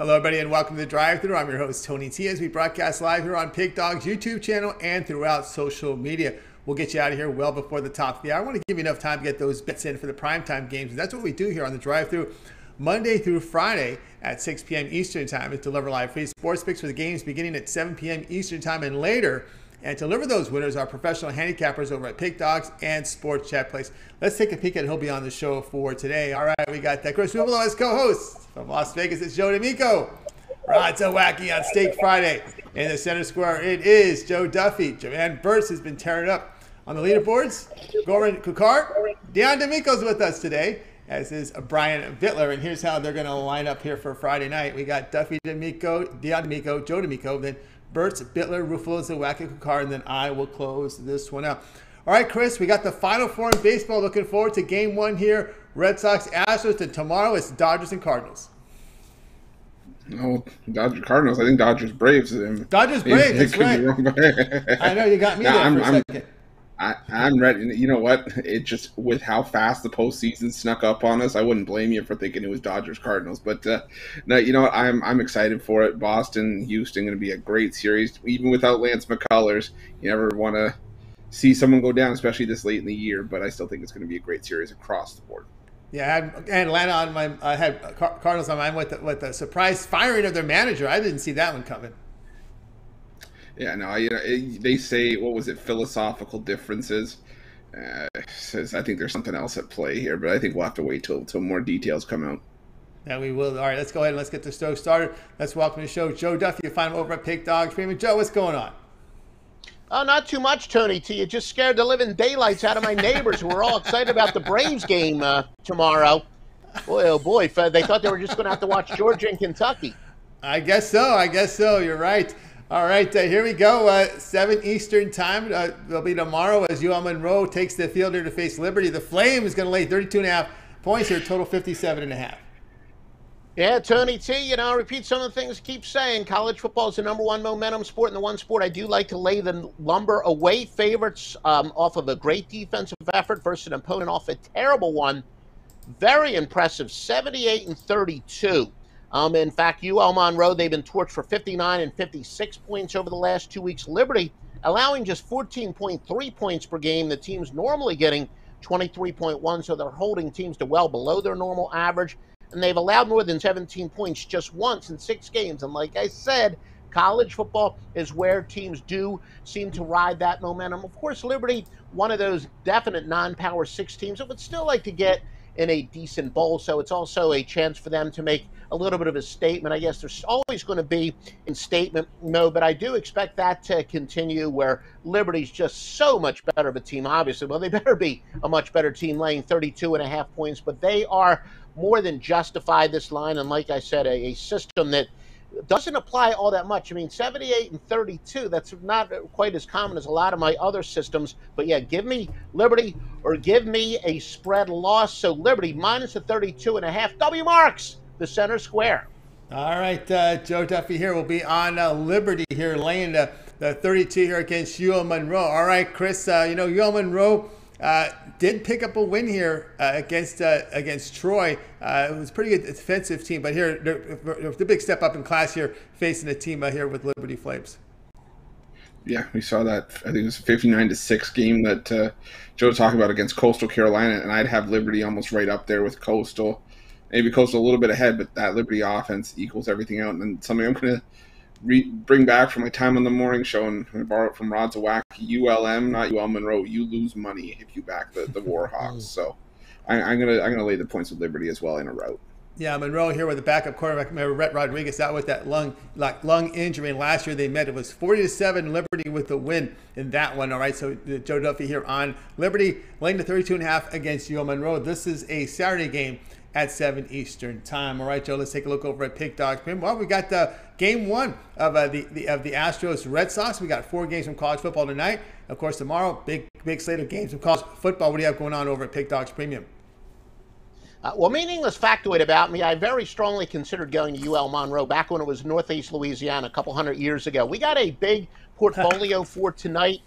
Hello, everybody, and welcome to the Drive-Thru. I'm your host, Tony T, as we broadcast live here on Pig Dog's YouTube channel and throughout social media. We'll get you out of here well before the top of the hour. I want to give you enough time to get those bets in for the primetime games. And that's what we do here on the Drive-Thru Monday through Friday at 6 p.m. Eastern Time. It's deliver live free sports picks for the games beginning at 7 p.m. Eastern Time and later. And to deliver those winners are professional handicappers over at Pig Dogs and Sports Chat Place. Let's take a peek at who'll be on the show for today. All right, we got Chris Ruffolo as co-host. From Las Vegas, it's Jovan D'Amico. Rod Zawacky on Steak Friday. In the center square, it is Joe Duffy. Jovan Burts has been tearing it up on the leaderboards. Goran Kucar. Dionne D'Amico's with us today, as is Brian Bitler. And here's how they're going to line up here for Friday night. We got Duffy, D'Amico, Dionne D'Amico, Joe D'Amico, then Burts, Bitler, Ruffolo, Zawacky, Kucar, and then I will close this one out. All right, Chris, we got the Final Four in baseball. Looking forward to Game 1 here. Red Sox, Astros, and tomorrow it's Dodgers and Cardinals. No, Dodgers, Cardinals. I think Dodgers, Braves. Dodgers, Braves, that's right. I know you got me there for a second. I'm ready. You know what? It just, with how fast the postseason snuck up on us, I wouldn't blame you for thinking it was Dodgers Cardinals. But no, you know what? I'm excited for it. Boston, Houston, going to be a great series. Even without Lance McCullers, you never want to see someone go down, especially this late in the year. But I still think it's going to be a great series across the board. Yeah, I had Atlanta on my. I had Cardinals on mine with the surprise firing of their manager. I didn't see that one coming. Yeah, no, they say, what was it, philosophical differences. Says I think there's something else at play here, but I think we'll have to wait till more details come out. Yeah, we will. All right, let's go ahead and let's get the show started. Let's welcome to the show Joe Duffy. You find him over at Pig Dogs Premium. Joe, what's going on? Oh, not too much, Tony T. You just scared the living daylights out of my neighbors who were all excited about the Braves game tomorrow. Boy, oh boy, they thought they were just going to have to watch Georgia and Kentucky. I guess so. You're right. All right, here we go. 7 Eastern time. It'll be tomorrow as Monroe takes the field here to face Liberty. The Flame is going to lay 32.5 points here, total 57.5. Yeah, Tony T, I'll repeat some of the things I keep saying. College football is the #1 momentum sport, and the one sport I do like to lay the lumber away favorites off of a great defensive effort versus an opponent off a terrible one. Very impressive, 78-32. In fact, Monroe, they've been torched for 59 and 56 points over the last 2 weeks. Liberty allowing just 14.3 points per game. The team's normally getting 23.1, so they're holding teams to well below their normal average. And they've allowed more than 17 points just once in 6 games. And like I said, college football is where teams do seem to ride that momentum. Of course, Liberty, one of those definite non-power 6 teams that would still like to get in a decent bowl. So it's also a chance for them to make a little bit of a statement. I guess there's always going to be in statement mode, but I do expect that to continue where Liberty's just so much better of a team, obviously. Well, they better be a much better team laying 32.5 points, but they are more than justify this line. And like I said, a system that doesn't apply all that much. I mean, 78-32, that's not quite as common as a lot of my other systems. But yeah, give me Liberty or give me a spread loss. So Liberty minus the 32.5. W marks the center square. All right, Joe Duffy here will be on Liberty here, laying the 32 here against Monroe. All right, Chris, Monroe did pick up a win here against Troy. It was a pretty good defensive team, but here the big step up in class here, facing a team here with Liberty Flames. Yeah, we saw that. I think it was a 59-6 game that Joe talked about against Coastal Carolina, and I'd have Liberty almost right up there with Coastal. Maybe Coastal a little bit ahead, but that Liberty offense equals everything out. And then something I'm going to bring back from my time on the morning show, and I borrow it from Rod Zawacky, ULM, not Monroe. You lose money if you back the Warhawks. So I'm gonna lay the points with Liberty as well in a route. Yeah, Monroe here with the backup quarterback. Remember, Rhett Rodriguez out with that lung injury. And last year they met. It was 40-7 Liberty with the win in that one. All right, so Joe Duffy here on Liberty, laying the 32.5 against Monroe. This is a Saturday game at 7 Eastern time. All right, Joe, let's take a look over at Pig Dogs. Well, we got game 1 of the Astros Red Sox. We got 4 games from college football tonight. Of course, tomorrow, big slate of games from college football. What do you have going on over at Pig Dogs Premium? Well, meaningless factoid about me, I very strongly considered going to Monroe back when it was Northeast Louisiana a couple hundred years ago. We got a big portfolio for tonight.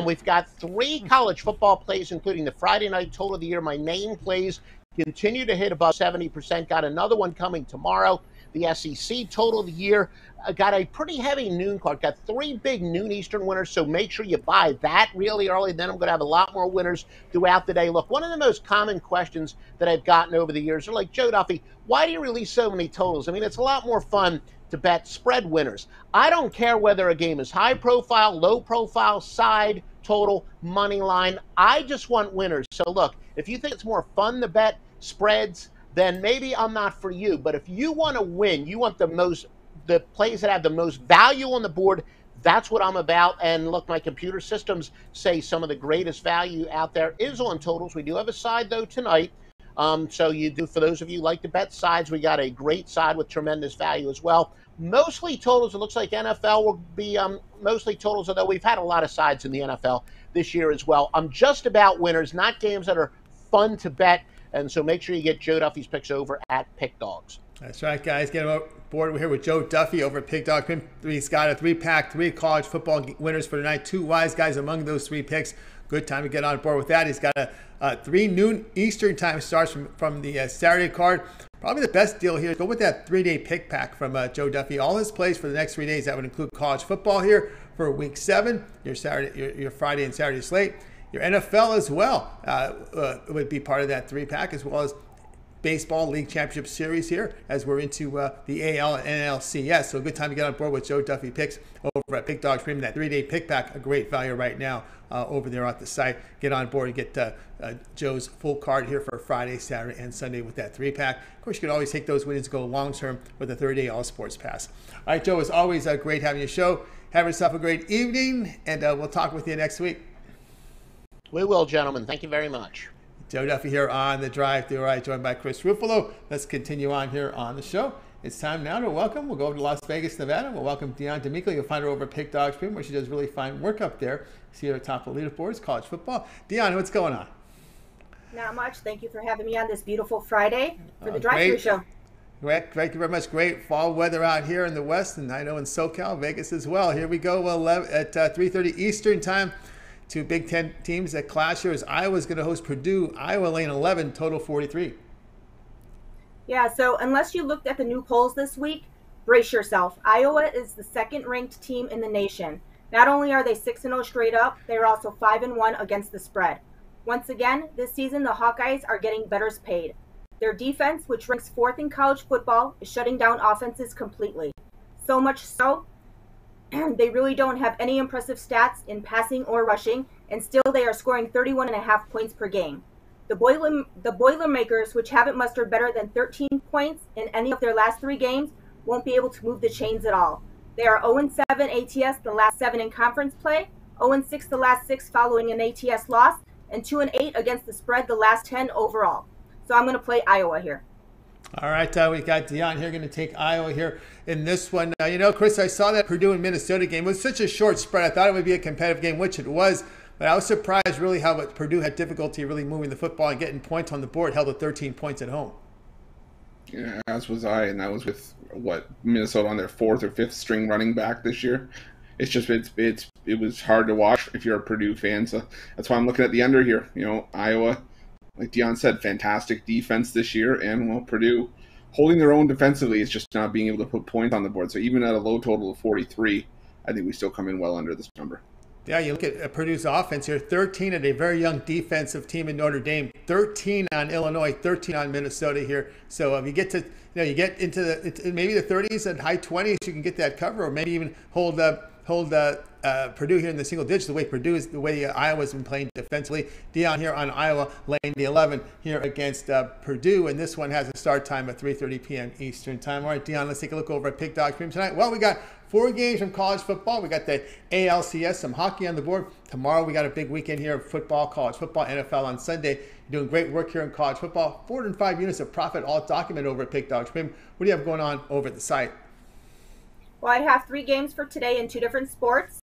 We've got 3 college football plays, including the Friday night total of the year, my main plays, continue to hit above 70%. Got another one coming tomorrow. The SEC total of the year. Got a pretty heavy noon card. Got 3 big noon Eastern winners, so make sure you buy that really early. Then I'm going to have a lot more winners throughout the day. Look, one of the most common questions that I've gotten over the years are like, Joe Duffy, why do you release so many totals? I mean, it's a lot more fun to bet spread winners. I don't care whether a game is high profile, low profile, side, total, money line. I just want winners. So look, if you think it's more fun to bet spreads, then maybe I'm not for you. But if you want to win, you want the plays that have the most value on the board, that's what I'm about. And look, my computer systems say some of the greatest value out there is on totals. We do have a side, though, tonight. So you do, for those of you who like to bet sides, we got a great side with tremendous value as well. Mostly totals. It looks like NFL will be mostly totals, although we've had a lot of sides in the NFL this year as well. I'm just about winners, not games that are fun to bet. And so make sure you get Joe Duffy's picks over at Pick Dogs. That's right, guys. Get on board. We're here with Joe Duffy over at Pick Dog. He's got a 3-pack, 3 college football winners for tonight. 2 wise guys among those 3 picks. Good time to get on board with that. He's got a 3 noon Eastern time starts from the Saturday card. Probably the best deal here. Go with that 3-day pick pack from Joe Duffy. All his plays for the next 3 days. That would include college football here for week 7. Your Friday and Saturday slate. Your NFL as well would be part of that 3-pack, as well as Baseball League Championship Series here as we're into the AL and NLCS. So a good time to get on board with Joe Duffy picks over at Pick Dogs Premium. That 3-day pick pack, a great value right now over there at the site. Get on board and get Joe's full card here for Friday, Saturday, and Sunday with that 3-pack. Of course, you can always take those wins and go long-term with a 30-day All Sports Pass. All right, Joe, it's always great having you show. Have yourself a great evening, and we'll talk with you next week. We will, gentlemen. Thank you very much. Joe Duffy here on the Drive Thru. All right, joined by Chris Ruffolo. Let's continue on here on the show. It's time now to welcome. We'll go over to Las Vegas, Nevada. We'll welcome Dionne D'Amico. You'll find her over at Pick Dogs Premium, where she does really fine work up there. See her at the top of the leaderboards, college football. Dionne, what's going on? Not much. Thank you for having me on this beautiful Friday for the Drive Thru show. Great. Thank you very much. Great fall weather out here in the West, and I know in SoCal, Vegas as well. Here we go at 3:30 Eastern time. 2 Big Ten teams that clash here. As Iowa's going to host Purdue. Iowa lane 11, total 43. Yeah, so unless you looked at the new polls this week, brace yourself. Iowa is the 2nd-ranked team in the nation. Not only are they 6-0 straight up, they're also 5-1 against the spread. Once again, this season the Hawkeyes are getting bettors paid. Their defense, which ranks 4th in college football, is shutting down offenses completely. So much so, they really don't have any impressive stats in passing or rushing, and still they are scoring 31.5 points per game. The Boilermakers, which haven't mustered better than 13 points in any of their last 3 games, won't be able to move the chains at all. They are 0-7 ATS the last 7 in conference play, 0-6 the last 6 following an ATS loss, and 2-8 against the spread the last 10 overall. So I'm going to play Iowa here. All right, we got Dionne here going to take Iowa here in this one. Chris, I saw that Purdue and Minnesota game. It was such a short spread. I thought it would be a competitive game, which it was. But I was surprised really how Purdue had difficulty really moving the football and getting points on the board, held to 13 points at home. Yeah, as was I, and that was with, Minnesota on their 4th or 5th string running back this year. It's just, it was hard to watch if you're a Purdue fan. So that's why I'm looking at the under here. Iowa, like Dionne said, fantastic defense this year, and Purdue holding their own defensively is just not being able to put points on the board. So even at a low total of 43, I think we still come in well under this number. Yeah, you look at Purdue's offense here, 13 at a very young defensive team in Notre Dame, 13 on Illinois, 13 on Minnesota here. So if you get to, you get into maybe the 30s and high 20s, you can get that cover, or maybe even hold Purdue here in the single digits, the way Iowa's been playing defensively. Dionne here on Iowa, laying the 11 here against Purdue, and this one has a start time at 3:30 p.m. Eastern time. All right, Dionne, let's take a look over at Pick Dog Premium tonight. Well, we got 4 games from college football. We got the ALCS, some hockey on the board. Tomorrow we got a big weekend here of football, college football, NFL on Sunday. You're doing great work here in college football. 405 units of profit, all documented over at Pick Dog Premium. What do you have going on over at the site? Well, I have 3 games for today in 2 different sports.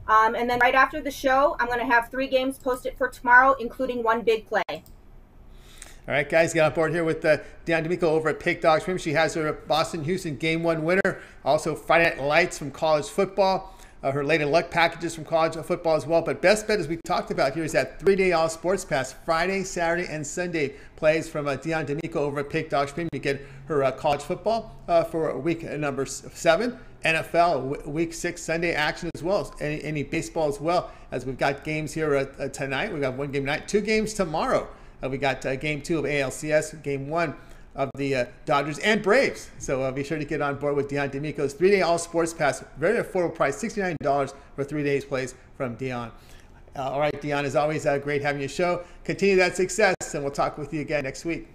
And then right after the show, I'm going to have 3 games posted for tomorrow, including 1 big play. All right, guys, get on board here with Dionne D'Amico over at Pick Dogs Premium. She has her Boston-Houston Game 1 winner. Also, Friday Night Lights from college football. her late and luck packages from college football as well. But best bet, as we talked about here, is that 3-day all sports pass, Friday, Saturday, and Sunday plays from Dionne D'Amico over at Pick Dog Stream. You get her college football for week number 7. NFL week 6 Sunday action as well, any baseball as well, as we've got games here tonight. We've got 1 game tonight, 2 games tomorrow. We got game 2 of ALCS, game 1 of the Dodgers and Braves. So be sure to get on board with Dionne D'Amico's 3-day all sports pass. Very affordable price, $69 for 3 days plays from Dionne. All right, Dionne, as always, great having your show. Continue that success, and we'll talk with you again next week.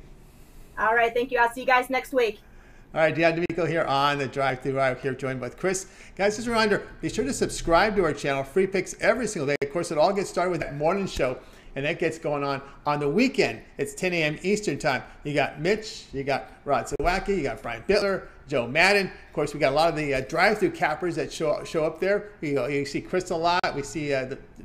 All right, thank you. I'll see you guys next week. All right, Dionne D'Amico here on the Drive Thru. I'm here joined with Chris. Guys, just a reminder, be sure to subscribe to our channel. Free picks every single day. Of course, it all gets started with that morning show, and that gets going on the weekend. It's 10 a.m. Eastern time. You got Mitch, you got Rod Zawacky, you got Brian Bitler, Joe Madden. Of course, we got a lot of the drive-through cappers that show up there. You see Chris a lot. We see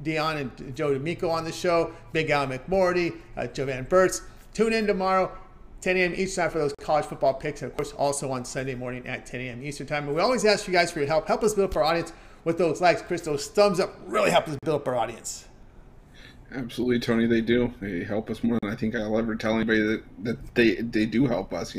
Dionne and Joe D'Amico on the show, Big Al McMorty, Jovan Burts. Tune in tomorrow, 10 a.m. Eastern time for those college football picks, and of course also on Sunday morning at 10 a.m. Eastern time. And we always ask you guys for your help. Help us build up our audience with those likes. Chris, those thumbs up really help us build up our audience. Absolutely, Tony. They do. They help us more than I think I'll ever tell anybody that they do help us.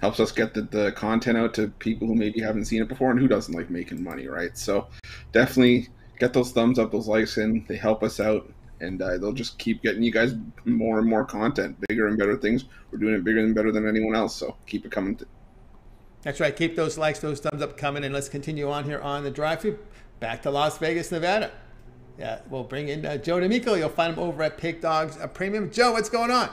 Helps us get the content out to people who maybe haven't seen it before and who doesn't like making money, right? So definitely get those thumbs up, those likes in. They help us out. And they'll just keep getting you guys more and more content, bigger and better things. We're doing it bigger and better than anyone else, so keep it coming. That's right. Keep those likes, those thumbs up coming, and let's continue on here on the drive-thru. Back to Las Vegas, Nevada. Yeah, we'll bring in Joe D'Amico. You'll find him over at Pick Dogs Premium. Joe, what's going on?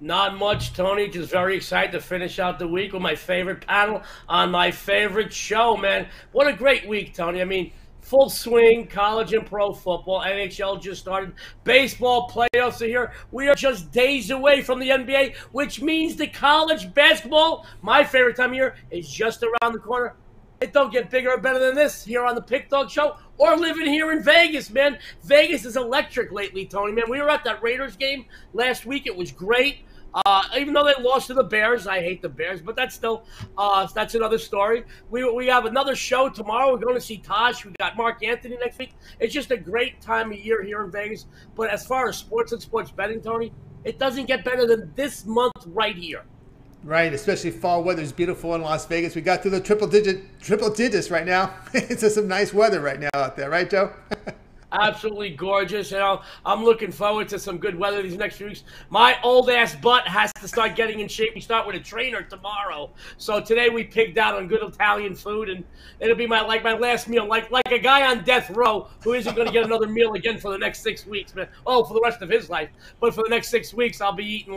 Not much, Tony. Just very excited to finish out the week with my favorite panel on my favorite show, man. What a great week, Tony. I mean, full swing, college and pro football. NHL just started. Baseball playoffs are here. We are just days away from the NBA, which means the college basketball, my favorite time of year, is just around the corner. It don't get bigger or better than this here on the Pick Dog Show or living here in Vegas, man. Vegas is electric lately, Tony, man. We were at that Raiders game last week. It was great. Even though they lost to the Bears, I hate the Bears, but that's still that's another story. We have another show tomorrow. We're going to see Taj. We got Mark Anthony next week. It's just a great time of year here in Vegas. But as far as sports and sports betting, Tony, it doesn't get better than this month right here. Right, especially fall weather is beautiful in Las Vegas. We got through the triple digits right now. It's some nice weather right now out there, right, Joe? Absolutely gorgeous. I'm looking forward to some good weather these next few weeks. My old ass butt has to start getting in shape. We start with a trainer tomorrow. So today we picked out on good Italian food, and it'll be my last meal, like a guy on death row who isn't going to get another meal again for the next 6 weeks, man. Oh, for the rest of his life. But for the next 6 weeks, I'll be eating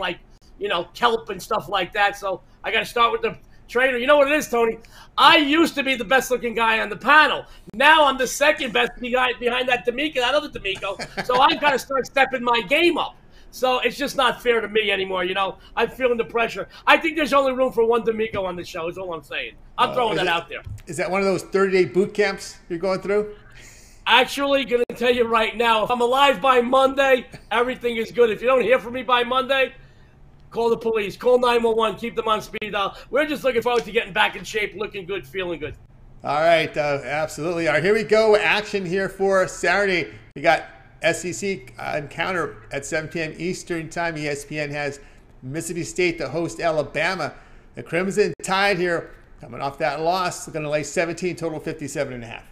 kelp and stuff like that. So I got to start with the trainer. You know what it is, Tony? I used to be the best-looking guy on the panel. Now I'm the second best guy behind that other D'Amico. So I've got to start stepping my game up. So it's just not fair to me anymore, I'm feeling the pressure. I think there's only room for one D'Amico on the show is all I'm saying. I'm throwing that out there. Is that one of those 30-day boot camps you're going through? Actually, going to tell you right now, if I'm alive by Monday, everything is good. If you don't hear from me by Monday, call the police. Call 911. Keep them on speed dial. We're just looking forward to getting back in shape, looking good, feeling good. All right. Absolutely. All right, here we go. Action here for Saturday. We got SEC encounter at 7 p.m. Eastern time. ESPN has Mississippi State to host Alabama. The Crimson Tide here, coming off that loss, going to lay 17, total 57.5.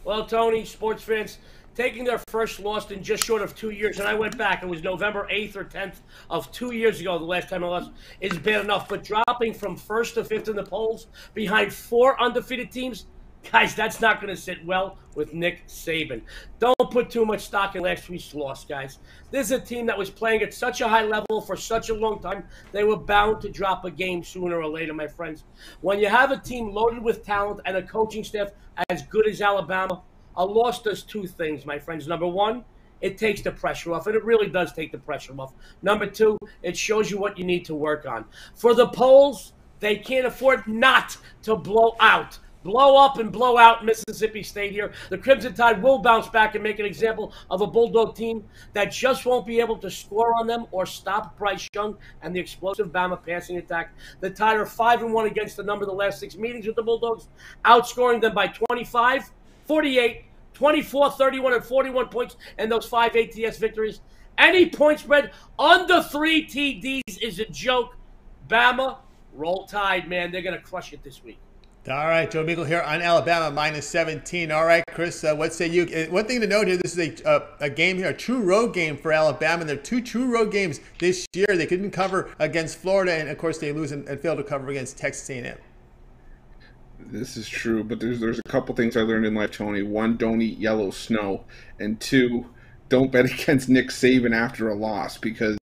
Well, Tony, sports fans, taking their first loss in just short of 2 years, and I went back, it was November 8th or 10th of 2 years ago, the last time I lost, is bad enough. But dropping from first to fifth in the polls behind 4 undefeated teams, guys, that's not going to sit well with Nick Saban. Don't put too much stock in last week's loss, guys. This is a team that was playing at such a high level for such a long time, they were bound to drop a game sooner or later, my friends. When you have a team loaded with talent and a coaching staff as good as Alabama, a loss does 2 things, my friends. Number one, it takes the pressure off, and it really does take the pressure off. Number 2, it shows you what you need to work on. For the polls, they can't afford not to blow up and blow out Mississippi State here. The Crimson Tide will bounce back and make an example of a Bulldog team that just won't be able to score on them or stop Bryce Young and the explosive Bama passing attack. The Tide are 5-1 against the number of the last 6 meetings with the Bulldogs, outscoring them by 25 48, 24, 31, and 41 points in those 5 ATS victories. Any point spread under 3 TDs is a joke. Bama, roll Tide, man. They're going to crush it this week. All right, Joe Meagle here on Alabama, minus 17. All right, Chris, what say you? One thing to note here, this is a game here, a true road game for Alabama. There are 2 true road games this year. They couldn't cover against Florida, and, of course, they lose and fail to cover against Texas A&M. This is true, but there's a couple things I learned in life, Tony. 1, don't eat yellow snow. And 2, don't bet against Nick Saban after a loss, because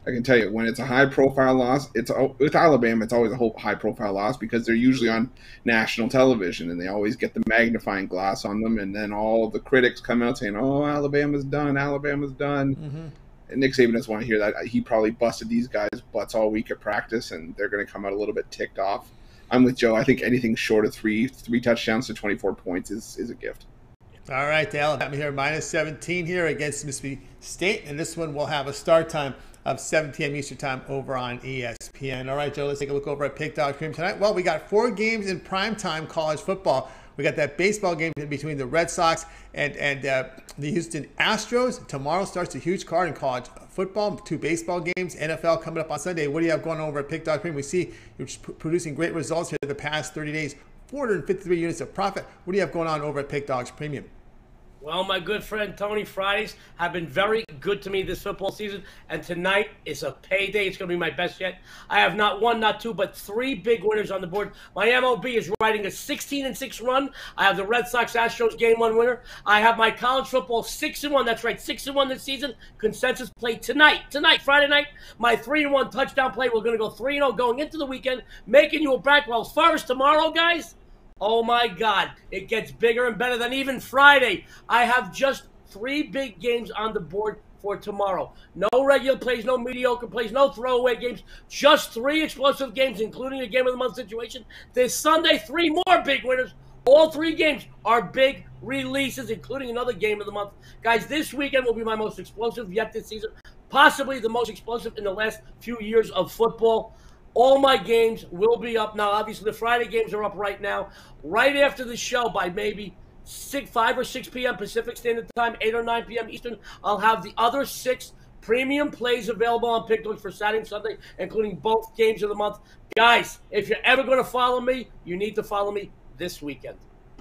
I can tell you, when it's a high-profile loss, with Alabama, it's always a high-profile loss because they're usually on national television, and they always get the magnifying glass on them, and then all the critics come out saying, oh, Alabama's done, Alabama's done. Mm-hmm. And Nick Saban doesn't want to hear that. He probably busted these guys' butts all week at practice, and they're going to come out a little bit ticked off. I'm with Joe. I think anything short of three touchdowns to 24 points is a gift. All right, Alabama here, minus 17 here against Mississippi State, and this one will have a start time of 7 p.m. Eastern time over on ESPN. All right, Joe, let's take a look over at Pick Dog Premium tonight. Well, we got 4 games in primetime college football. We got that baseball game in between the Red Sox and the Houston Astros. Tomorrow starts a huge card in college football, 2 baseball games, NFL coming up on Sunday. What do you have going on over at Pick Dog Premium? We see you're producing great results here the past 30 days, 453 units of profit. What do you have going on over at Pick Dogs Premium? Well, my good friend Tony, Fridays have been very good to me this football season, and tonight is a payday. It's going to be my best yet. I have not 1, not 2, but 3 big winners on the board. My MLB is riding a 16-6 run. I have the Red Sox Astros Game 1 winner. I have my college football 6-1. That's right, 6-1 this season. Consensus play tonight, Friday night. My 3-1 touchdown play. We're going to go 3-0 going into the weekend, making you a bracket. Well, as far as tomorrow, guys, oh my God, it gets bigger and better than even Friday. I have just 3 big games on the board for tomorrow. No regular plays, no mediocre plays, no throwaway games. Just 3 explosive games, including a game of the month situation. This Sunday, 3 more big winners. All 3 games are big releases, including another game of the month. Guys, this weekend will be my most explosive yet this season. Possibly the most explosive in the last few years of football. All my games will be up now. Obviously, the Friday games are up right now. Right after the show, by maybe 5 or 6 p.m. Pacific Standard Time, 8 or 9 p.m. Eastern, I'll have the other 6 premium plays available on PickDogs for Saturday and Sunday, including both games of the month. Guys, if you're ever going to follow me, you need to follow me this weekend.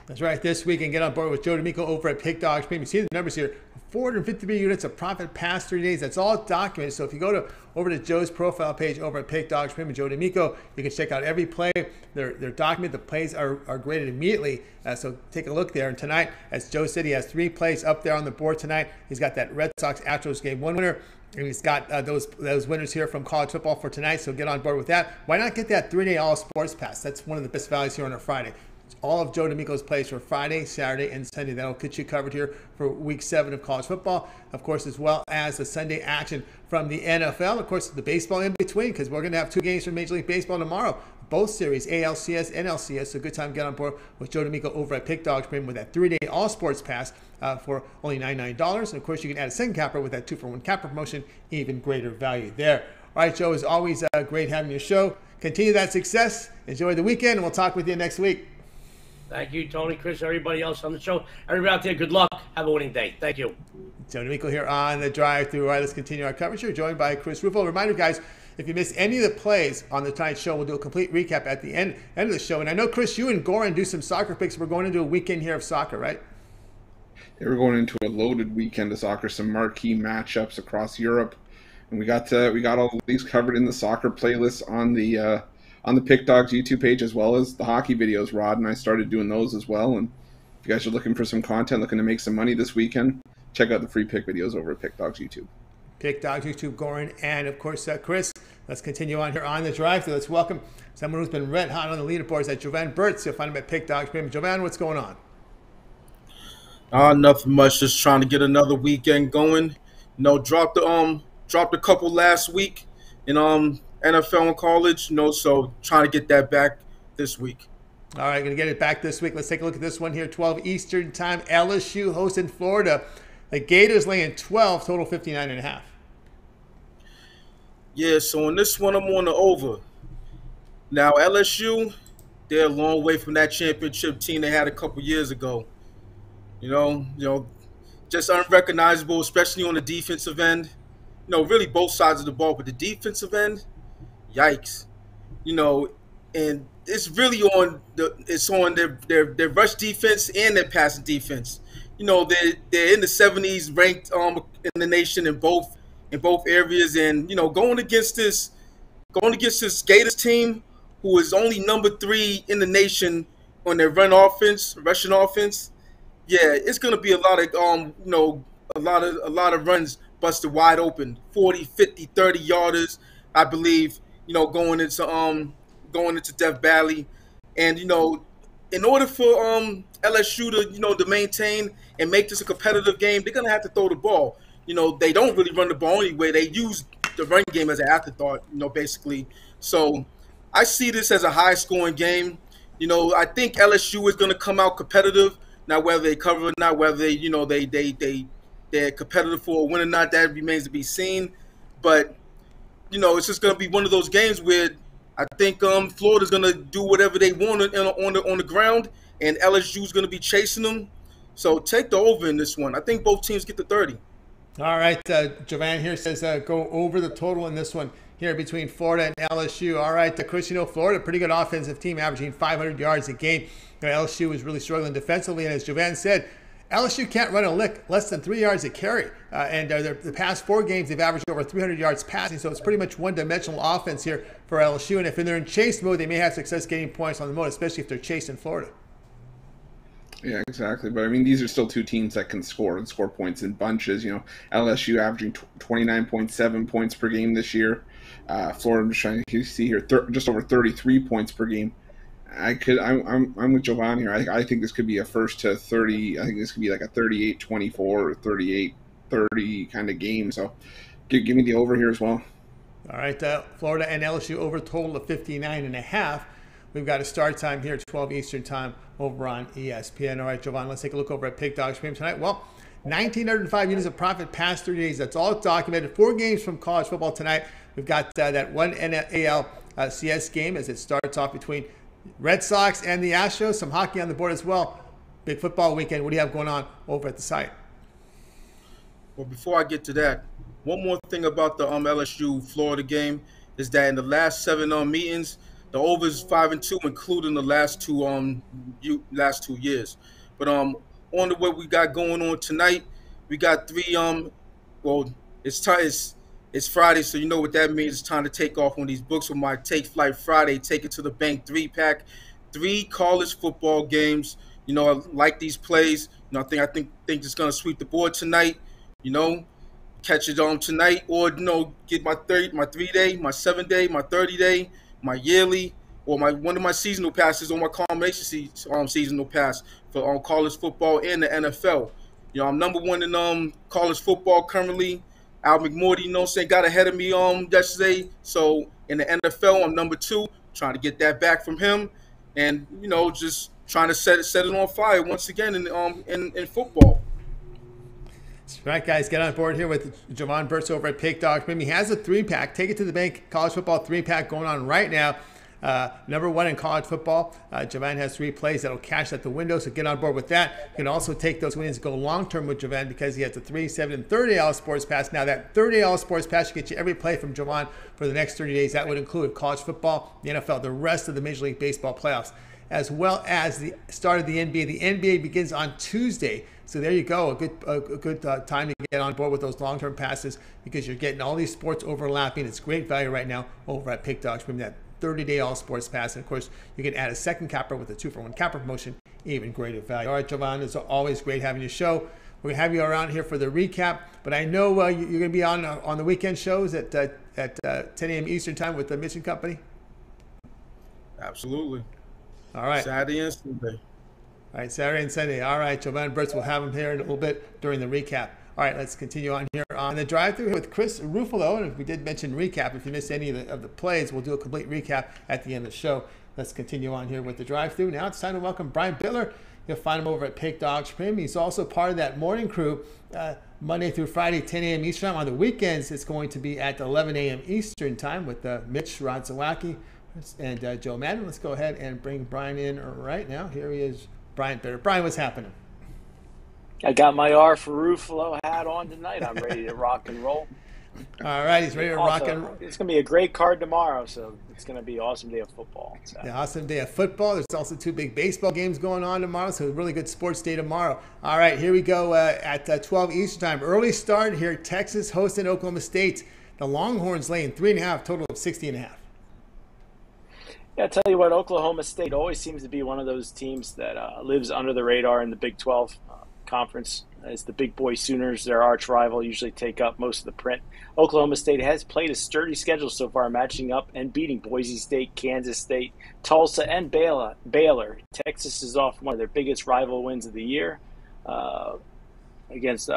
That's right, this week, and get on board with Joe D'Amico over at Pick Dogs Premium. See the numbers here, 453 units of profit past 3 days. That's all documented. So if you go over to Joe's profile page over at Pick Dogs Premium, Joe D'Amico, you can check out every play. They're documented. The plays are graded immediately. So take a look there. And tonight, as Joe said, he has 3 plays up there on the board tonight. He's got that Red Sox Astros Game 1 winner. And he's got those winners here from college football for tonight. So get on board with that. Why not get that 3-day all sports pass? That's one of the best values here on a Friday. All of Joe D'Amico's plays for Friday, Saturday, and Sunday. That'll get you covered here for Week 7 of college football, of course, as well as the Sunday action from the NFL. Of course, the baseball in between, because we're going to have 2 games from Major League Baseball tomorrow. Both series, ALCS and LCS. So good time to get on board with Joe D'Amico over at Pick Dogs Premium with that 3-day all sports pass for only $99. And, of course, you can add a second capper with that 2-for-1 capper promotion. Even greater value there. All right, Joe, as always, great having your show. Continue that success. Enjoy the weekend, and we'll talk with you next week. Thank you, Tony, Chris, everybody else on the show. Everybody out there, good luck. Have a winning day. Thank you. Joe D'Amico here on the drive-through. All right, let's continue our coverage here, joined by Chris Ruffolo. Reminder, guys, if you missed any of the plays on the tonight's show, we'll do a complete recap at the end of the show. And I know, Chris, you and Goran do some soccer picks. We're going into a weekend here of soccer, right? Yeah, we're going into a loaded weekend of soccer, some marquee matchups across Europe. And we got all of these covered in the soccer playlist on the Pick Dogs YouTube page, as well as the hockey videos. Rod and I started doing those as well. And if you guys are looking for some content, looking to make some money this weekend, check out the free pick videos over at Pick Dogs YouTube. Pick Dogs YouTube, Goran, and of course, Chris. Let's continue on here on the drive-thru. Let's welcome someone who's been red hot on the leaderboards at Jovan Burts. You'll find him at Pick Dogs Premium. Jovan, what's going on? Nothing much. Just trying to get another weekend going. Dropped a couple last week in NFL and college. So trying to get that back this week. All right, going to get it back this week. Let's take a look at this one here. 12 Eastern time. LSU hosting Florida. The Gators laying 12, total 59.5. Yeah, so in this one, I'm on the over. Now, LSU, they're a long way from that championship team they had a couple years ago. Just unrecognizable, especially on the defensive end. Really both sides of the ball, but the defensive end, yikes. And it's really on their rush defense and their passing defense. They're in the 70s ranked in the nation in both areas, and going against this Gators team who is only number 3 in the nation on their rushing offense. Yeah, it's going to be a lot of a lot of runs busted wide open, 40, 50, 30 yarders, I believe, going into Death Valley. And in order for LSU to maintain and make this a competitive game, they're going to have to throw the ball. They don't really run the ball anyway. They use the run game as an afterthought, basically. So I see this as a high-scoring game. I think LSU is going to come out competitive. Now, whether they cover or not, whether they're competitive for a win or not, that remains to be seen. But it's just going to be one of those games where I think Florida's going to do whatever they want on the ground, and LSU is going to be chasing them. So take the over in this one. I think both teams get the 30. All right, Jovan here says go over the total in this one here between Florida and LSU. All right, Chris, Florida, pretty good offensive team, averaging 500 yards a game. LSU is really struggling defensively, and as Jovan said, LSU can't run a lick less than 3 yards a carry. And the past 4 games, they've averaged over 300 yards passing, so it's pretty much one-dimensional offense here for LSU. And if they're in chase mode, they may have success getting points on the mode, especially if they're chasing Florida. Yeah, exactly. But, these are still 2 teams that can score points in bunches. LSU averaging 29.7 points per game this year. Florida, I'm just trying to see here, just over 33 points per game. I'm with Jovan here. I think this could be a first to 30. I think this could be like a 38-24 or 38-30 kind of game. So give me the over here as well. All right, Florida and LSU over total of 59.5. We've got a start time here at 12 Eastern time over on ESPN. All right, Jovan, let's take a look over at Pick Dog's game tonight. Well, 1,905 units of profit past 30 days. That's all documented. 4 games from college football tonight. We've got that one NAL-CS game as it starts off between Red Sox and the Astros. Some hockey on the board as well. Big football weekend. What do you have going on over at the site? Well, before I get to that, one more thing about the LSU Florida game is that in the last 7 meetings, the over is 5-2, including the last two years. But on to what we got going on tonight, we got 3. Well, it's Friday, so you know what that means. It's time to take off on these books with my Take Flight Friday, Take It to the Bank 3-pack. 3 college football games. I like these plays. I think it's gonna sweep the board tonight. Catch it on tonight, or get my 3-day, my 7-day, my 30-day, my yearly, or one of my seasonal passes, or my combination seasonal pass for college football and the NFL. I'm number 1 in college football currently. Al McMorty, got ahead of me yesterday. So in the NFL, I'm number 2, trying to get that back from him, and just trying to set it on fire once again in football. That's right, guys. Get on board here with Jovan Burts over at Pick Dog. He has a 3-pack. Take it to the bank. College football 3-pack going on right now. Number 1 in college football. Jovan has 3 plays that'll cash at the window, so get on board with that. You can also take those winnings and go long-term with Jovan because he has a 3, 7, and 30 sports pass. Now, that 30 sports pass will get you every play from Jovan for the next 30 days. That would include college football, the NFL, the rest of the Major League Baseball playoffs, as well as the start of the NBA. The NBA begins on Tuesday. So there you go, a good time to get on board with those long-term passes because you're getting all these sports overlapping. It's great value right now over at Pick Dogs from that 30-day all sports pass. And of course, you can add a second capper with a 2-for-1 capper promotion, even greater value. All right, Jovan, it's always great having your show. We're going to have you around here for the recap, but I know you're going to be on the weekend shows at 10 a.m. Eastern time with the Mission Company. Absolutely. All right. Saturday and Sunday. All right, Saturday and Sunday. All right, Jovan Burts, we'll have him here in a little bit during the recap. All right, let's continue on here on the drive-thru with Chris Ruffolo. And if we did mention recap, if you missed any of the plays, we'll do a complete recap at the end of the show. Let's continue on here with the drive-thru. Now it's time to welcome Brian Bitler. You'll find him over at Pick Dogs Prim. He's also part of that morning crew Monday through Friday, 10 a.m. Eastern time. On the weekends, it's going to be at 11 a.m. Eastern time with Mitch, Zawacky, and Joe Madden. Let's go ahead and bring Brian in right now. Here he is. Brian Bitter. Brian, what's happening? I got my R for Ruffolo hat on tonight. I'm ready to rock and roll. All right, he's ready to rock and roll. It's going to be a great card tomorrow, so it's going to be an awesome day of football. Yeah, awesome day of football. There's also 2 big baseball games going on tomorrow, so a really good sports day tomorrow. All right, here we go at 12 Eastern time. Early start here, Texas hosting Oklahoma State. The Longhorns laying 3.5, total of 60.5. Yeah, I tell you what, Oklahoma State always seems to be one of those teams that lives under the radar in the Big 12 conference. As the big boy Sooners, their arch rival, usually take up most of the print. Oklahoma State has played a sturdy schedule so far, matching up and beating Boise State, Kansas State, Tulsa, and Baylor. Texas is off one of their biggest rival wins of the year against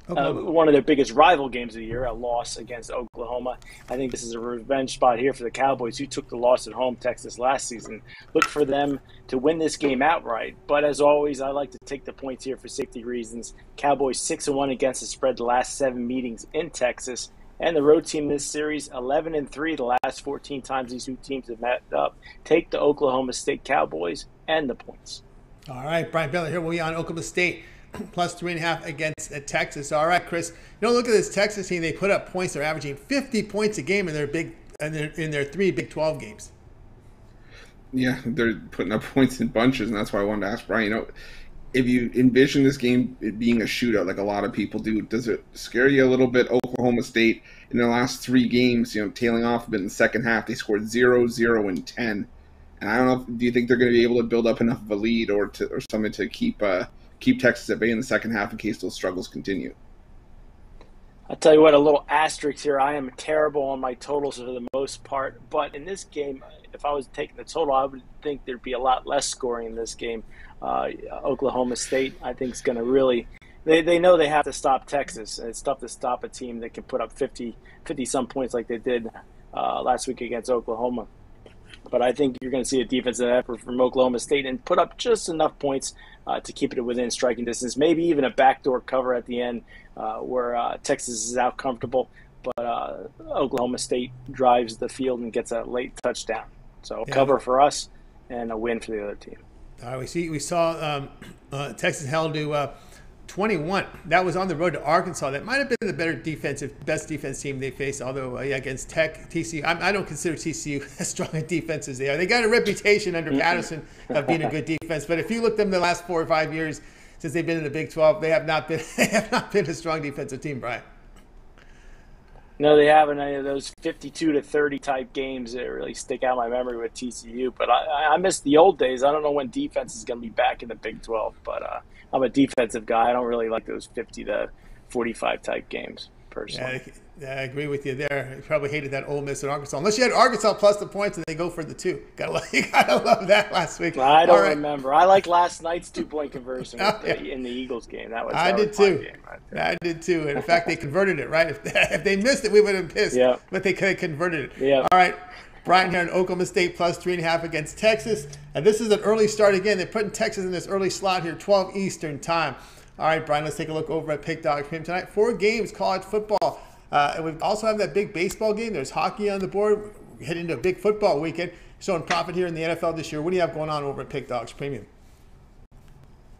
one of their biggest rival games of the year, a loss against Oklahoma. I think this is a revenge spot here for the Cowboys, who took the loss at home, Texas, last season. Look for them to win this game outright. But as always, I like to take the points here for safety reasons. Cowboys 6-1 against the spread the last 7 meetings in Texas. And the road team this series, 11-3 the last 14 times these 2 teams have met up. Take the Oklahoma State Cowboys and the points. All right, Brian Bitler here. We'll be on Oklahoma State plus 3.5 against Texas. All right, Chris. Look at this Texas team. They put up points. They're averaging 50 points a game in their 3 Big 12 games. Yeah, they're putting up points in bunches, and that's why I wanted to ask Brian. If you envision this game being a shootout, like a lot of people do, does it scare you a little bit? Oklahoma State in their last 3 games, tailing off a bit in the second half, they scored 0, 0, and 10. And I don't know. Do you think they're going to be able to build up enough of a lead or something to keep Texas at bay in the second half in case those struggles continue? I'll tell you what, a little asterisk here. I am terrible on my totals for the most part, but in this game, if I was taking the total, I would think there'd be a lot less scoring in this game. Oklahoma State, I think, is going to really – they know they have to stop Texas. It's tough to stop a team that can put up 50-some points like they did last week against Oklahoma. But I think you're going to see a defensive effort from Oklahoma State and put up just enough points to keep it within striking distance, maybe even a backdoor cover at the end where Texas is out comfortable, but Oklahoma State drives the field and gets a late touchdown. So cover for us and a win for the other team. All right, we saw Texas held to 21. That was on the road to Arkansas. That might have been the best defense team they faced, although against TCU. I don't consider TCU as strong a defense as they are. They got a reputation under Patterson of being a good defense, but if you look at them the last 4 or 5 years since they've been in the Big 12, they have not been a strong defensive team, Brian. No, they haven't. Any of those 52-30 type games that really stick out in my memory with TCU. But I miss the old days. I don't know when defense is going to be back in the Big 12, but I'm a defensive guy. I don't really like those 50-45 type games personally. Yeah, I agree with you there. You probably hated that Ole Miss and Arkansas. Unless you had Arkansas plus the points and they go for the 2. You gotta love that last week. I don't remember. I like last night's 2-point conversion in the Eagles game. I did too. I did too. And in fact, they converted it, right? If they missed it, we would have been pissed. Yeah. But they converted it. Yeah. All right. Brian here in Oklahoma State plus 3.5 against Texas. And this is an early start again. They're putting Texas in this early slot here, 12 Eastern time. All right, Brian, let's take a look over at Pick Dog Cream tonight. 4 games, college football. And we also have that big baseball game. There's hockey on the board. We're heading into a big football weekend. Showing profit here in the NFL this year. What do you have going on over at Pick Dogs Premium?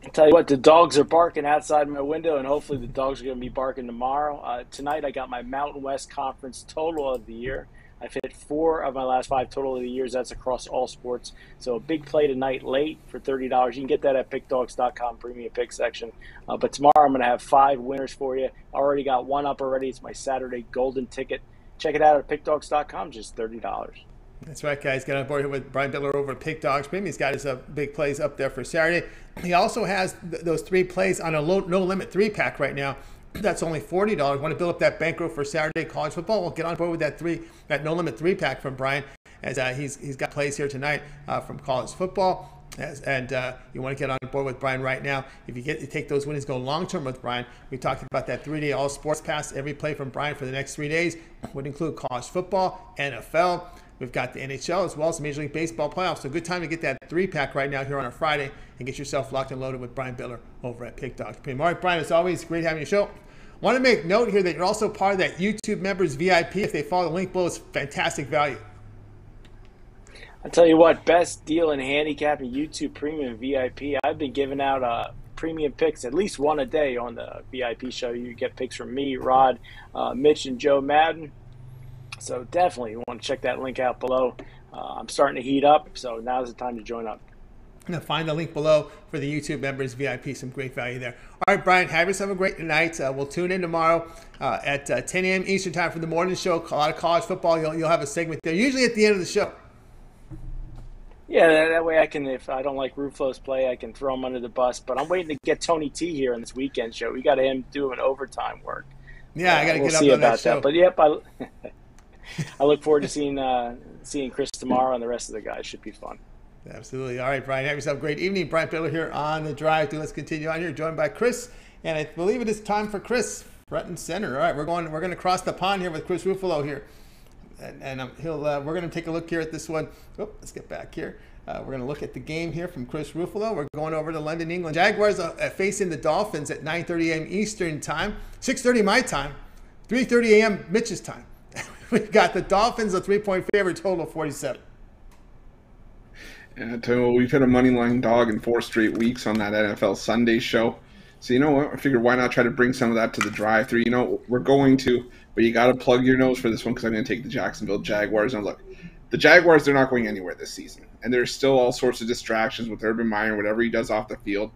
I'll tell you what, the dogs are barking outside my window, and hopefully the dogs are going to be barking tomorrow. Tonight I got my Mountain West Conference total of the year. I've hit 4 of my last 5 total of the years. That's across all sports. So a big play tonight late for $30. You can get that at pickdogs.com, premium pick section. But tomorrow I'm going to have 5 winners for you. I already got 1 up already. It's my Saturday golden ticket. Check it out at pickdogs.com, just $30. That's right, guys. Get on board here with Brian Bitler over at Pick Dogs Premium. He's got his big plays up there for Saturday. He also has those 3 plays on a no-limit 3-pack right now. That's only $40. Want to build up that bankroll for Saturday college football? Well, get on board with that no-limit 3-pack from Brian, as he's got plays here tonight from college football. And you want to get on board with Brian right now. If you take those winnings, go long-term with Brian. We talked about that 3-day all-sports pass. Every play from Brian for the next 3 days would include college football, NFL. We've got the NHL as well as the Major League Baseball playoffs. So good time to get that 3-pack right now here on a Friday and get yourself locked and loaded with Brian Bitler over at Pick Dogs Premium. All right, Brian, as always, great having you show. Want to make note here that you're also part of that YouTube members VIP. If they follow the link below, it's fantastic value. I'll tell you what, best deal in handicapping YouTube Premium VIP. I've been giving out premium picks, at least one a day on the VIP show. You get picks from me, Rod, Mitch, and Joe Madden. So definitely you want to check that link out below. I'm starting to heat up, so now's the time to join up. Now find the link below for the YouTube members VIP. Some great value there. All right, Brian, have yourself a great night. We'll tune in tomorrow at 10 a.m. Eastern time for the morning show. A lot of college football. You'll have a segment there, usually at the end of the show. Yeah, that way I can, if I don't like Ruffolo's play, I can throw him under the bus. But I'm waiting to get Tony T here on this weekend show. We got him doing overtime work. Yeah, I got to we'll get see up on about that show. But yep, I look forward to seeing Chris tomorrow, and the rest of the guys. Should be fun. Absolutely. All right, Brian, have yourself a great evening. Brian Bitler here on The Drive. Let's continue on here, joined by Chris. And I believe it is time for Chris, front and center. All right, we're going to cross the pond here with Chris Ruffolo here. And we're going to take a look here at this one. Oh, let's get back here. We're going to look at the game here from Chris Ruffolo. We're going over to London, England. Jaguars facing the Dolphins at 9:30 a.m. Eastern time, 6:30 my time, 3:30 a.m. Mitch's time. We've got the Dolphins, a 3-point favorite, total 47. Yeah, I tell you what, we've hit a money line dog in 4 straight weeks on that NFL Sunday show. So you know what? I figured why not try to bring some of that to the drive-thru. You know, we're going to, but you got to plug your nose for this one because I'm going to take the Jacksonville Jaguars. And look, the Jaguars, they're not going anywhere this season. And there's still all sorts of distractions with Urban Meyer, whatever he does off the field.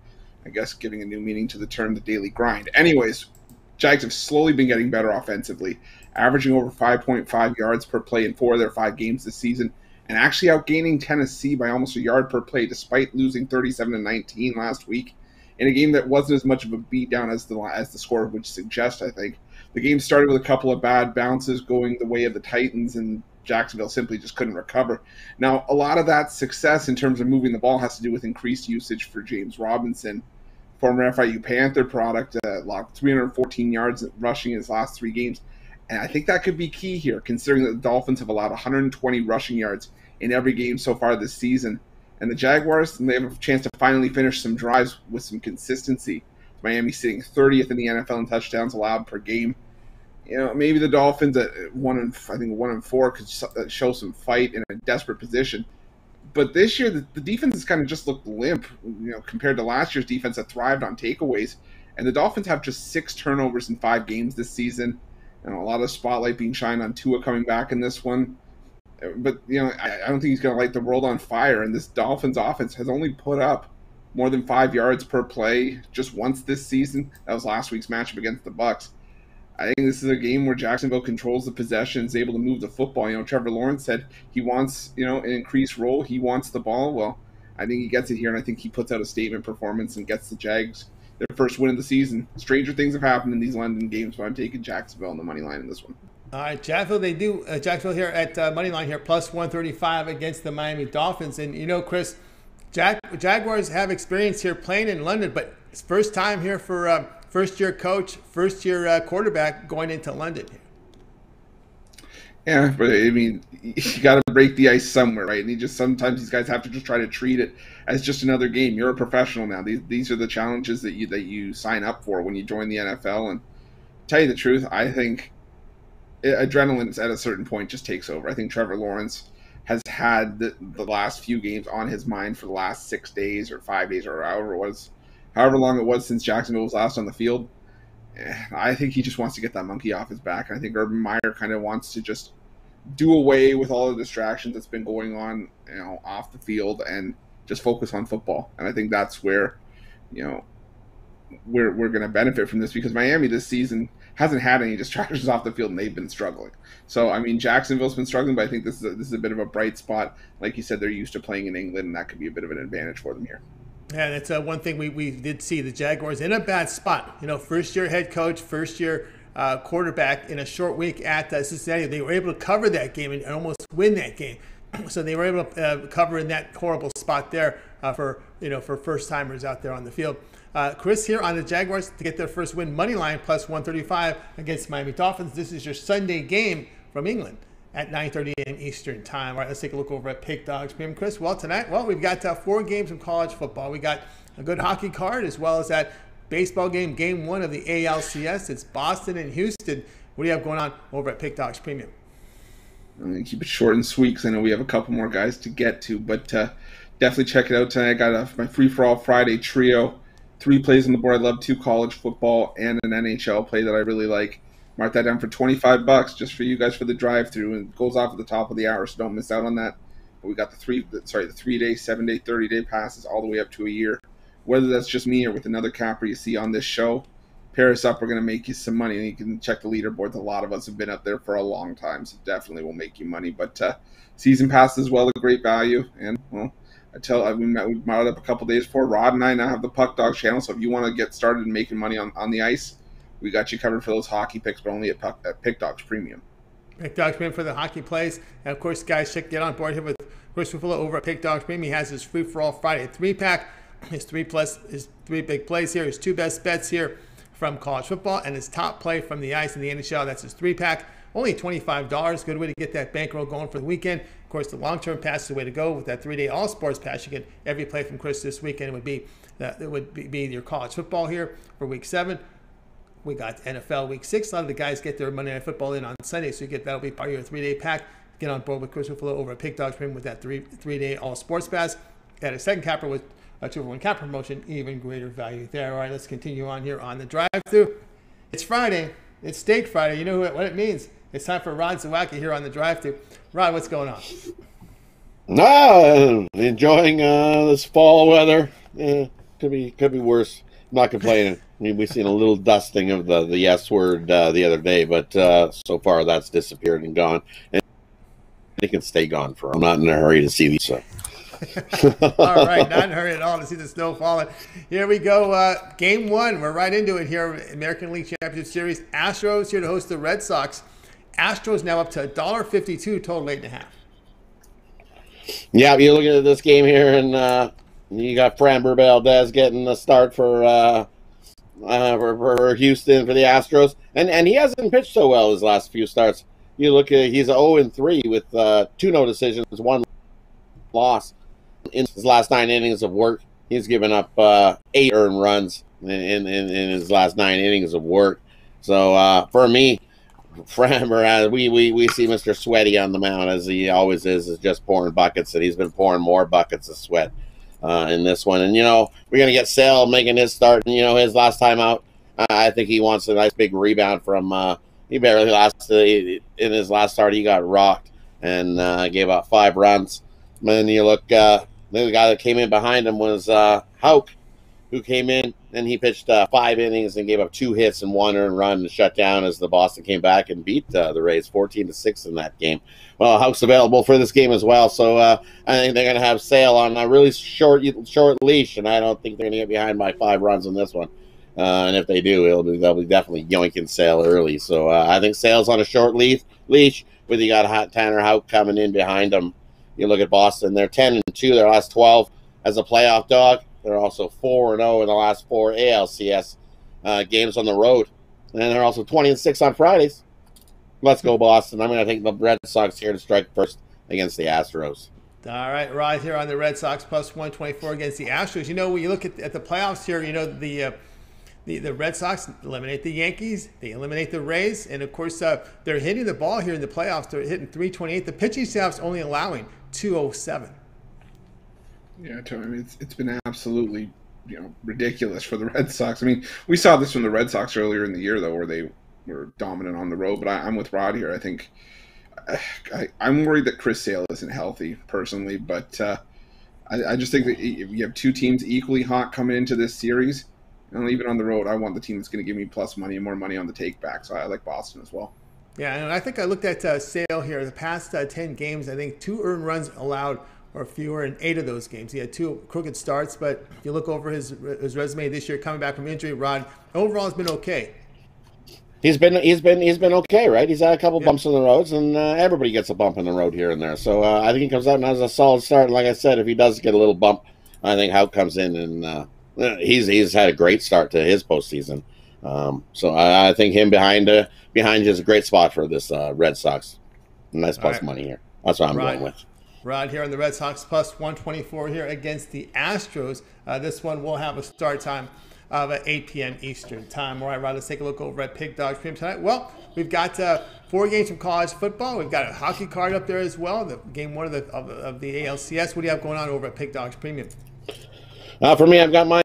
I guess giving a new meaning to the term the daily grind. Anyways, Jags have slowly been getting better offensively, averaging over 5.5 yards per play in 4 of their 5 games this season, and actually outgaining Tennessee by almost a yard per play despite losing 37-19 last week in a game that wasn't as much of a beatdown as the score would suggest, I think. The game started with a couple of bad bounces going the way of the Titans, and Jacksonville simply just couldn't recover. Now, a lot of that success in terms of moving the ball has to do with increased usage for James Robinson, former FIU Panther product, logged 314 yards rushing in his last 3 games. And I think that could be key here, considering that the Dolphins have allowed 120 rushing yards in every game so far this season. And the Jaguars, they have a chance to finally finish some drives with some consistency. Miami sitting 30th in the NFL in touchdowns allowed per game. You know, maybe the Dolphins at 1-4 could show some fight in a desperate position. But this year, the defense has kind of just looked limp, you know, compared to last year's defense that thrived on takeaways. And the Dolphins have just 6 turnovers in 5 games this season. And a lot of spotlight being shined on Tua coming back in this one. But, you know, I don't think he's going to light the world on fire. And this Dolphins offense has only put up more than 5 yards per play just once this season. That was last week's matchup against the Bucs. I think this is a game where Jacksonville controls the possession, is able to move the football. You know, Trevor Lawrence said he wants, you know, an increased role. He wants the ball. Well, I think he gets it here, and I think he puts out a statement performance and gets the Jags their first win of the season. Stranger things have happened in these London games, but I'm taking Jacksonville on the money line in this one. All right, Jacksonville here at money line here, plus 135 against the Miami Dolphins. And, you know, Chris, Jaguars have experience here playing in London, but it's first time here for first-year coach, first-year quarterback going into London here. Yeah, but I mean, you got to break the ice somewhere, right? And sometimes these guys have to just try to treat it as just another game. You're a professional now. These are the challenges that you sign up for when you join the NFL. And to tell you the truth, I think adrenaline at a certain point just takes over. I think Trevor Lawrence has had the last few games on his mind for the last 6 days or 5 days or however long it was since Jacksonville was last on the field. I think he just wants to get that monkey off his back. I think Urban Meyer kind of wants to just do away with all the distractions that's been going on, you know, off the field and just focus on football. And I think that's where, you know, we're going to benefit from this, because Miami this season hasn't had any distractions off the field and they've been struggling. So, I mean, Jacksonville's been struggling, but I think this is a bit of a bright spot. Like you said, they're used to playing in England, and that could be a bit of an advantage for them here. Yeah, that's one thing we did see. The Jaguars in a bad spot. You know, first-year head coach, first-year quarterback in a short week at Cincinnati. They were able to cover that game and almost win that game. So they were able to cover in that horrible spot there for first-timers out there on the field. Chris here on the Jaguars to get their first win, money line plus 135 against Miami Dolphins. This is your Sunday game from England at 9:30 a.m. Eastern time. All right, let's take a look over at Pick Dogs Premium. Chris, well, tonight, we've got 4 games of college football. We got a good hockey card as well as that baseball game, game 1 of the ALCS. It's Boston and Houston. What do you have going on over at Pick Dogs Premium? I'm going to keep it short and sweet because I know we have a couple more guys to get to, but definitely check it out tonight. I got my free-for-all Friday trio. 3 plays on the board. I love 2 college football and an NHL play that I really like. Mark that down for $25 just for you guys for the drive-through, and it goes off at the top of the hour, so don't miss out on that. But we got the 3-day, 7-day, 30-day passes all the way up to a year. Whether that's just me or with another capper you see on this show, pair us up. We're going to make you some money, and you can check the leaderboards. A lot of us have been up there for a long time, so definitely will make you money. But season pass as well, a great value. And, well, we brought it up a couple days before. Rod and I now have the Puck Dog channel, so if you want to get started making money on the ice, we got you covered for those hockey picks, but only at Pick Dogs Premium. Pick Dogs Premium for the hockey plays. And, of course, guys, get on board here with Ruffolo over at Pick Dogs Premium. He has his free-for-all Friday 3-pack. His 3 big plays here, his 2 best bets here from college football, and his top play from the ice in the NHL. That's his 3-pack. Only $25. Good way to get that bankroll going for the weekend. Of course, the long-term pass is the way to go. With that 3-day all-sports pass, you get every play from Chris this weekend. It would be your college football here for Week 7. We got NFL Week 6. A lot of the guys get their Monday Night Football in on Sunday, so that'll be part of your 3-day pack. Get on board with Chris Ruffolo over at Pick Dogs Premium with that 3-day all-sports pass. Got a second capper with a 2-for-1 cap promotion, even greater value there. All right, let's continue on here on the drive-thru. It's Friday. It's Steak Friday. You know what it means. It's time for Rod Zawacky here on the drive-thru. Rod, what's going on? Enjoying this fall weather. Could be worse. I'm not complaining. I mean, we've seen a little dusting of the S word the other day, but so far that's disappeared and gone. And it can stay gone for. I'm not in a hurry to see these. So. All right, not in a hurry at all to see the snow falling. Here we go. Game 1. We're right into it here. American League Championship Series. Astros here to host the Red Sox. Astros now up to $1.52 total 8.5. Yeah, you're looking at this game here, and you got Framber Valdez getting the start for Houston for the Astros, and he hasn't pitched so well his last few starts. You look at he's 0-3 with 2 no decisions, 1 loss in his last 9 innings of work. He's given up 8 earned runs in his last 9 innings of work. So for me, Framber, we see Mr. Sweaty on the mound, as he always is just pouring buckets, and he's been pouring more buckets of sweat in this one. And, we're going to get Sale making his start. And, his last time out, I think he wants a nice big rebound from he barely lasted. In his last start, he got rocked and gave up 5 runs. And then you look, the guy that came in behind him was Houck, who came in, and he pitched 5 innings and gave up 2 hits and 1 earned run and shut down as the Boston came back and beat the Rays 14-6 in that game. Well, Houck's available for this game as well, so I think they're going to have Sale on a really short leash, and I don't think they're going to get behind by 5 runs in this one. And if they do, they'll be definitely yoinking Sale early. So I think Sale's on a short leash, with you got Tanner Houck coming in behind them. You look at Boston; they're 10-2 their last 12 as a playoff dog. They're also 4-0 in the last 4 ALCS games on the road, and they're also 20-6 on Fridays. Let's go, Boston! I think the Red Sox here to strike first against the Astros. All right, right here on the Red Sox plus 124 against the Astros. When you look at the playoffs here, the Red Sox eliminate the Yankees, they eliminate the Rays, and of course they're hitting the ball here in the playoffs. They're hitting 328. The pitching staff's only allowing 207. Yeah, Tony, it's been absolutely ridiculous for the Red Sox. We saw this from the Red Sox earlier in the year, though, where they were dominant on the road. But I'm with Rod here. I think I'm worried that Chris Sale isn't healthy, personally. But I just think that if you have 2 teams equally hot coming into this series, and even on the road, I want the team that's going to give me plus money and more money on the take back. So I like Boston as well. Yeah, and I think I looked at Sale here. The past 10 games, I think 2 earned runs allowed or fewer in 8 of those games. He had 2 crooked starts, but if you look over his resume this year, coming back from injury, Rod, overall has been okay. He's been okay, right? He's had a couple bumps in the roads, and everybody gets a bump in the road here and there. So I think he comes out and has a solid start. And like I said, if he does get a little bump, I think Houck comes in and he's had a great start to his postseason. So I think him behind you is a great spot for this Red Sox. Nice plus money here. That's what I'm going with. Rod here on the Red Sox plus 124 here against the Astros. This one will have a start time of 8 p.m. Eastern time. All right, Rod, let's take a look over at Pick Dogs Premium tonight. Well, we've got 4 games from college football. We've got a hockey card up there as well, the game 1 of the ALCS. What do you have going on over at Pick Dogs Premium? For me, I've got my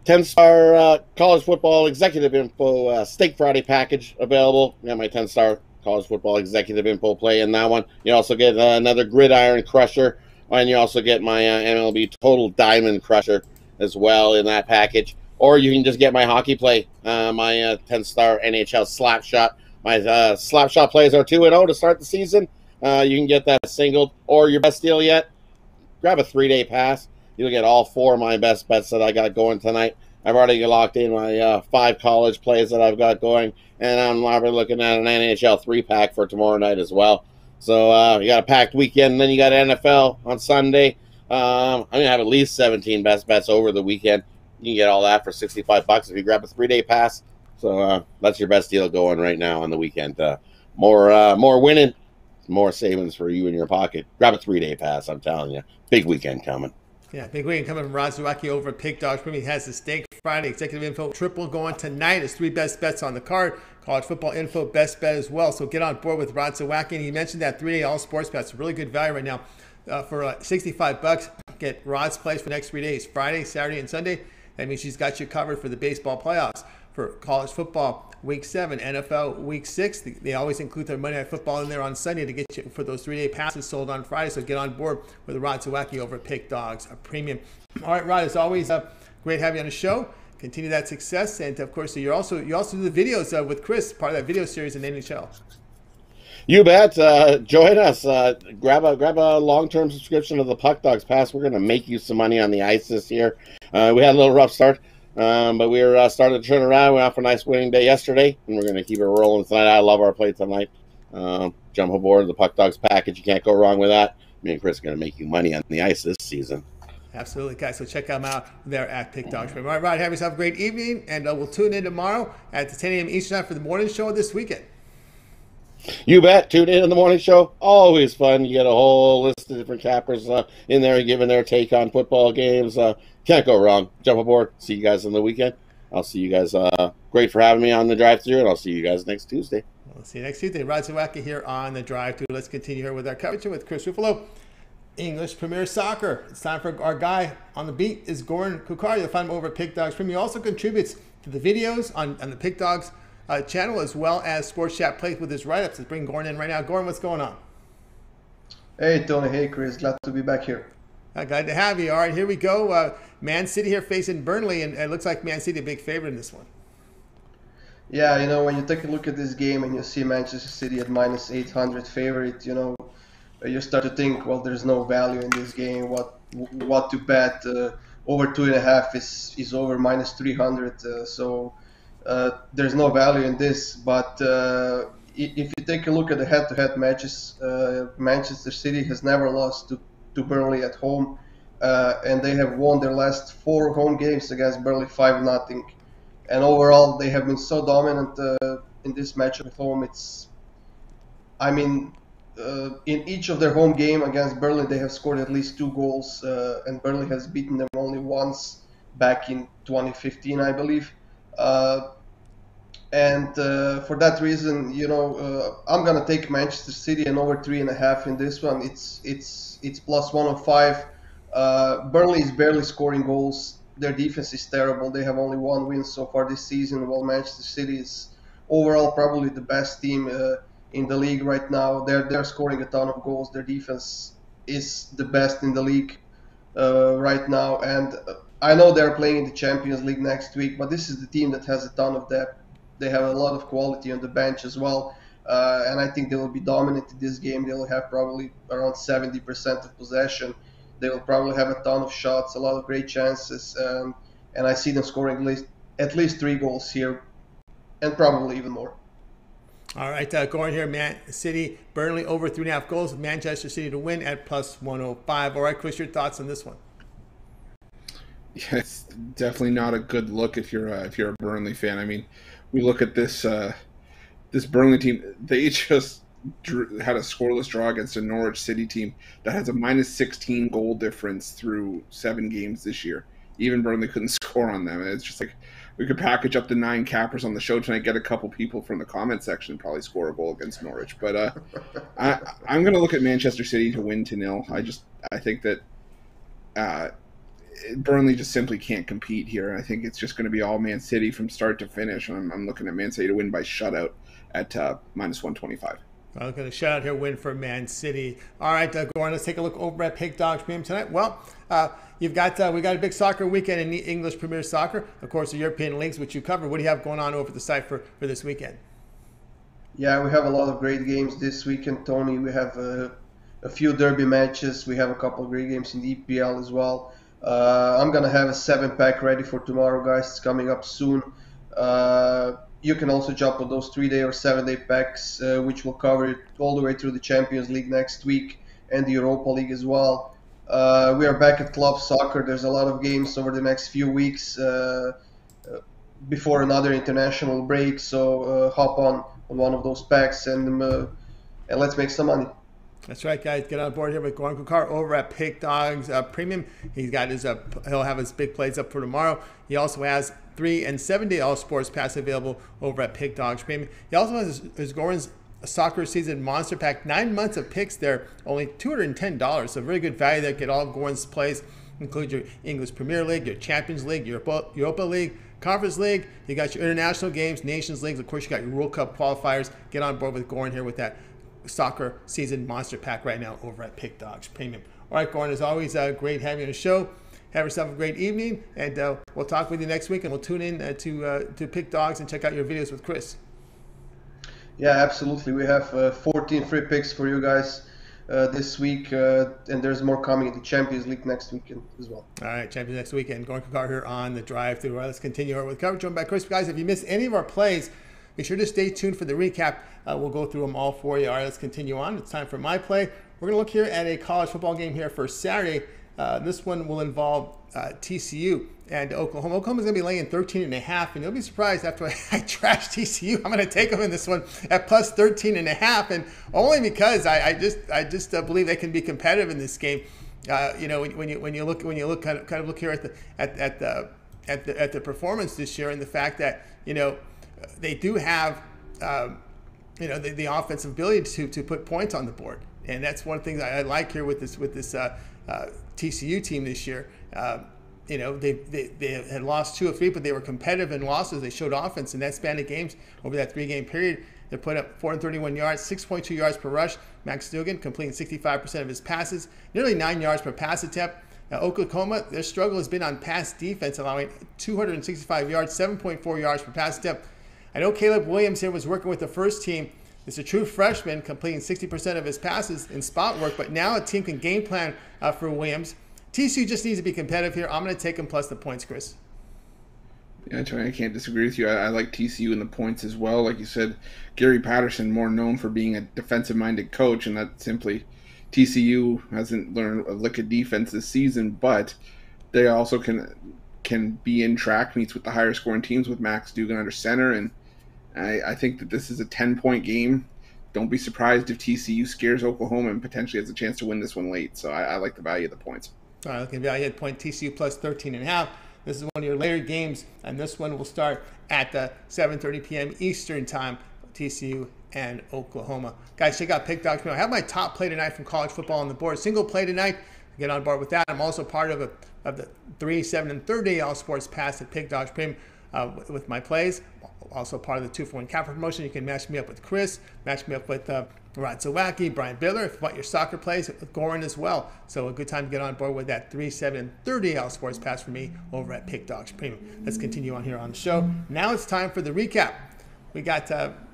10-star college football executive info Steak Friday package available. You got my 10-star college football executive info play in that one. You also get another gridiron crusher, and you also get my MLB total diamond crusher as well in that package. Or you can just get my hockey play, my 10-star NHL slap shot. My slap shot plays are 2-0 to start the season. You can get that singled. Or your best deal yet, grab a 3-day pass. You'll get all 4 of my best bets that I got going tonight. I've already locked in my 5 college plays that I've got going, and I'm already looking at an NHL 3-pack for tomorrow night as well. So you got a packed weekend, and then you got NFL on Sunday. I'm going to have at least 17 best bets over the weekend. You can get all that for $65 if you grab a 3-day pass. So that's your best deal going right now on the weekend. More winning, more savings for you in your pocket. Grab a 3-day pass, I'm telling you. Big weekend coming. Yeah, big weekend coming from Zawacky over at Pick Dogs. He has the Steak Friday executive info triple going tonight. His 3 best bets on the card. College football info best bet as well. So get on board with Zawacky. And he mentioned that 3-day all sports bets. Really good value right now for $65. Get Rod's place for the next 3 days, Friday, Saturday, and Sunday. That means she's got you covered for the baseball playoffs, for college football week 7, NFL week 6. They always include their Monday Night Football in there on Sunday to get you for those 3-day passes sold on Friday. So get on board with Rod Zawacky over at Pick Dogs, a premium. All right, Rod, as always, great having you on the show. Continue that success, and of course, you also do the videos with Chris, part of that video series in NHL. You bet. Join us. Grab a long-term subscription to the Puck Dogs Pass. We're going to make you some money on the ice this year. We had a little rough start, but we're starting to turn around. We went out for a nice winning day yesterday, and we're going to keep it rolling tonight. I love our play tonight. Jump aboard the Puck Dogs package. You can't go wrong with that. Me and Chris are going to make you money on the ice this season. Absolutely, guys. So check them out there at Pick Dogs. All right, Rod, have yourself a great evening, and we'll tune in tomorrow at 10 a.m. Eastern time for the morning show this weekend. You bet. Tune in the morning show. Always fun. You get a whole list of different cappers in there giving their take on football games. Can't go wrong. Jump aboard. See you guys on the weekend. I'll see you guys. Great for having me on the drive-thru, and I'll see you guys next Tuesday. We'll see you next Tuesday. Rod Zawacky here on the drive-thru. Let's continue here with our coverage with Chris Ruffolo. English Premier Soccer. It's time for our guy on the beat is Goran Kucar. You'll find him over at Pick Dogs Premier. He also contributes to the videos on the Pick Dogs channel, as well as Sports Chat plays with his write-ups. Let's bring Goran in right now. Goran, what's going on? Hey, Tony. Hey, Chris. Glad to be back here. Glad to have you. All right, here we go. Man City here facing Burnley, and it looks like Man City a big favorite in this one. Yeah, you know, when you take a look at this game and you see Manchester City at minus 800 favorite, you know, you start to think, well, there's no value in this game. What to bet? Over 2.5 is over minus 300. So there's no value in this. But if you take a look at the head-to-head matches, Manchester City has never lost to Burnley at home, and they have won their last 4 home games against Burnley 5-0. And overall, they have been so dominant in this match at home. In each of their home game against Burnley, they have scored at least 2 goals, and Burnley has beaten them only once back in 2015, I believe. And for that reason, you know, I'm gonna take Manchester City and over 3.5 in this one. It's plus 105. Burnley is barely scoring goals. Their defense is terrible. They have only 1 win so far this season, while Manchester City is overall probably the best team in the league right now. They're scoring a ton of goals. Their defense is the best in the league right now. And I know they're playing in the Champions League next week, but this is the team that has a ton of depth. They have a lot of quality on the bench as well. And I think they will be dominant in this game. They will have probably around 70% of possession. They will probably have a ton of shots, a lot of great chances. And I see them scoring at least 3 goals here, and probably even more. All right, going here, Man City, Burnley over 3.5 goals. Manchester City to win at plus 105. All right, Chris, your thoughts on this one? Yeah, it's definitely not a good look if you're a Burnley fan. I mean, we look at this Burnley team. They just had a scoreless draw against a Norwich City team that has a minus 16 goal difference through 7 games this year. Even Burnley couldn't score on them. And it's just like, we could package up the 9 cappers on the show tonight, get a couple people from the comment section and probably score a goal against Norwich. But I'm going to look at Manchester City to win 2-0. I think that Burnley just simply can't compete here. I think it's just going to be all Man City from start to finish. I'm looking at Man City to win by shutout at -125. I'm looking at a shutout here, win for Man City. All right, Goran, let's take a look over at Pick Dogs Premium tonight. Well, we got a big soccer weekend in the English Premier Soccer. Of course, the European leagues, which you cover. What do you have going on over the site for this weekend? Yeah, we have a lot of great games this weekend, Tony. We have a few derby matches. We have a couple of great games in the EPL as well. I'm going to have a 7-pack ready for tomorrow, guys. It's coming up soon. You can also jump on those 3-day or 7-day packs, which will cover it all the way through the Champions League next week and the Europa League as well. We are back at club soccer. There's a lot of games over the next few weeks before another international break. So hop on one of those packs and let's make some money. That's right, guys. Get on board here with Goran Kucar over at Pick Dogs Premium. He's got his he'll have his big plays up for tomorrow. He also has 3- and 7-day All Sports Pass available over at Pick Dogs Premium. He also has his Goran's Soccer Season Monster Pack, 9 months of picks there, only $210. So very good value there. Get all of Goran's plays, include your English Premier League, your Champions League, your Europa League, Conference League. You got your international games, Nations Leagues. Of course, you got your World Cup qualifiers. Get on board with Goran here with that Soccer Season Monster Pack right now over at Pick Dogs Premium. All right, Goran, as always, great having you on the show. Have yourself a great evening, and we'll talk with you next week, and we'll tune in to Pick Dogs and check out your videos with Chris. Yeah, absolutely. We have 14 free picks for you guys this week, and there's more coming in the Champions League next weekend as well. All right, Champions next weekend. Goran Kucar here on the drive-through. All right, let's continue with coverage. Joined by Chris. Guys, if you missed any of our plays, be sure to stay tuned for the recap. We'll go through them all for you. All right, let's continue on. It's time for my play. We're going to look here at a college football game here for Saturday. This one will involve TCU and Oklahoma. Oklahoma's going to be laying 13.5, and you'll be surprised after I trashed TCU. I'm going to take them in this one at plus 13.5, and only because I just believe they can be competitive in this game. You know, when you look kind of look here at the performance this year, and the fact that they do have the offensive ability to put points on the board, and that's one thing that I like here with this TCU team this year. They had lost 2 of 3, but they were competitive in losses. They showed offense in that span of games over that 3-game period. They put up 431 yards, 6.2 yards per rush. Max Duggan completing 65% of his passes, nearly 9 yards per pass attempt. Oklahoma, their struggle has been on pass defense, allowing 265 yards, 7.4 yards per pass attempt. I know Caleb Williams here was working with the first team. It's a true freshman, completing 60% of his passes in spot work, but now a team can game plan for Williams. TCU just needs to be competitive here. I'm going to take them plus the points, Chris. Yeah, Tony, I can't disagree with you. I like TCU in the points as well. Like you said, Gary Patterson, more known for being a defensive-minded coach, and that simply TCU hasn't learned a lick of defense this season, but they also can be in track meets with the higher scoring teams with Max Duggan under center, and I think that this is a 10-point game. Don't be surprised if TCU scares Oklahoma and potentially has a chance to win this one late. So I like the value of the points. All right, looking at value at point TCU plus 13.5. This is one of your later games, and this one will start at 7:30 p.m. Eastern time, TCU and Oklahoma. Guys, check out Pick Dogs. I have my top play tonight from college football on the board. Single play tonight. Get on board with that. I'm also part of the 3, 7, and 3-day All Sports Pass at Pick Dogs Premium with my plays. Also part of the 2-for-1 capper promotion. You can match me up with Chris, match me up with Zawacky, Brian Bitler. If you want your soccer plays, with Goran as well. So a good time to get on board with that 3, 7, and 3-day All Sports Pass for me over at Pick Dogs Premium. Let's continue on here on the show. Now it's time for the recap. We got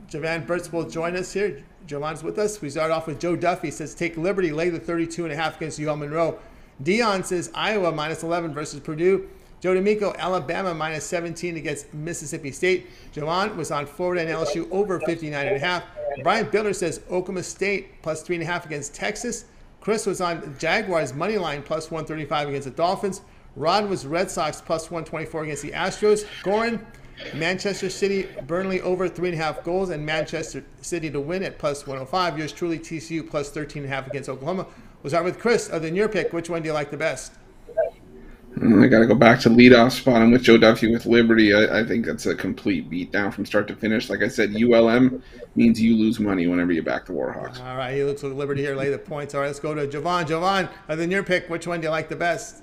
Jovan Burts will join us here. Jovan's with us. We start off with Joe Duffy. Says take Liberty, lay the 32.5 against UL Monroe. Dionne says Iowa minus 11 versus Purdue. Joe D'Amico, Alabama minus 17 against Mississippi State. Jovan was on Florida and LSU over 59.5. Brian Bitler says Oklahoma State plus 3.5 against Texas. Chris was on Jaguars money line plus 135 against the Dolphins. Rod was Red Sox plus 124 against the Astros. Goran, Manchester City, Burnley over 3.5 goals, and Manchester City to win at plus 105. Yours truly, TCU plus 13.5 against Oklahoma. We'll start with Chris. Other than your pick, which one do you like the best? I got to go back to leadoff spot. I'm with Joe Duffy with Liberty. I think that's a complete beatdown from start to finish. Like I said, ULM means you lose money whenever you back the Warhawks. All right, he looks like Liberty here, lay the points. All right, let's go to Jovan. Jovan, other than your pick, which one do you like the best?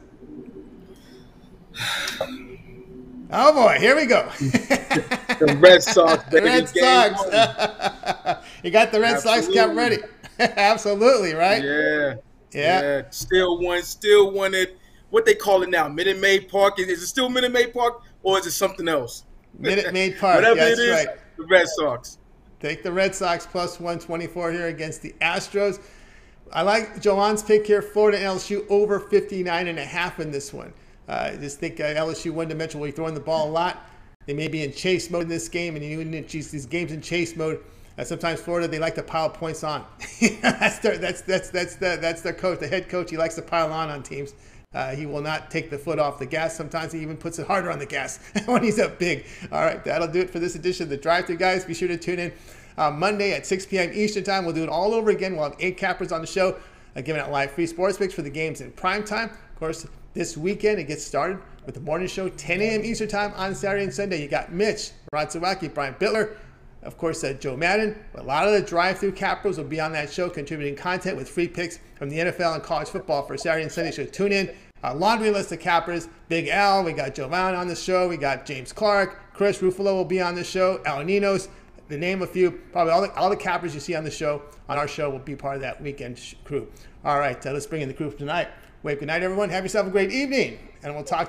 Oh boy, here we go. The Red Sox, baby. Red Sox. You got the Red Sox cap ready. Absolutely, right? Yeah. Still won it. What they call it now? Minute Maid Park. Is it still Minute Maid Park or is it something else? Minute Maid Park. Whatever it is, right. The Red Sox. Take the Red Sox plus 124 here against the Astros. I like Jovan's pick here. Florida and LSU over 59.5 in this one. I just think LSU one-dimensional. We're throwing the ball a lot. They may be in chase mode in this game, and you need these games in chase mode. Sometimes Florida, they like to pile points on. That's their coach, the head coach. He likes to pile on teams. He will not take the foot off the gas. Sometimes he even puts it harder on the gas when he's up big. All right, that'll do it for this edition of the Drive-Thru, guys. Be sure to tune in Monday at 6 p.m. Eastern Time. We'll do it all over again. We'll have 8 cappers on the show, giving out live free sports picks for the games in prime time. Of course, this weekend it gets started with the morning show, 10 a.m. Eastern Time on Saturday and Sunday. You got Mitch, Rod Zawacky, Brian Bitler, of course, Joe Madden. A lot of the drive-through cappers will be on that show, contributing content with free picks from the NFL and college football for Saturday and Sunday. So tune in. Laundry list of cappers. Big Al, we got Jovan on the show. We got James Clark. Chris Ruffolo will be on the show. Al Ninos, to name a few. Probably all the cappers you see on the show, on our show, will be part of that weekend crew. All right, let's bring in the crew for tonight. Wave, good night, everyone. Have yourself a great evening, and we'll talk to you.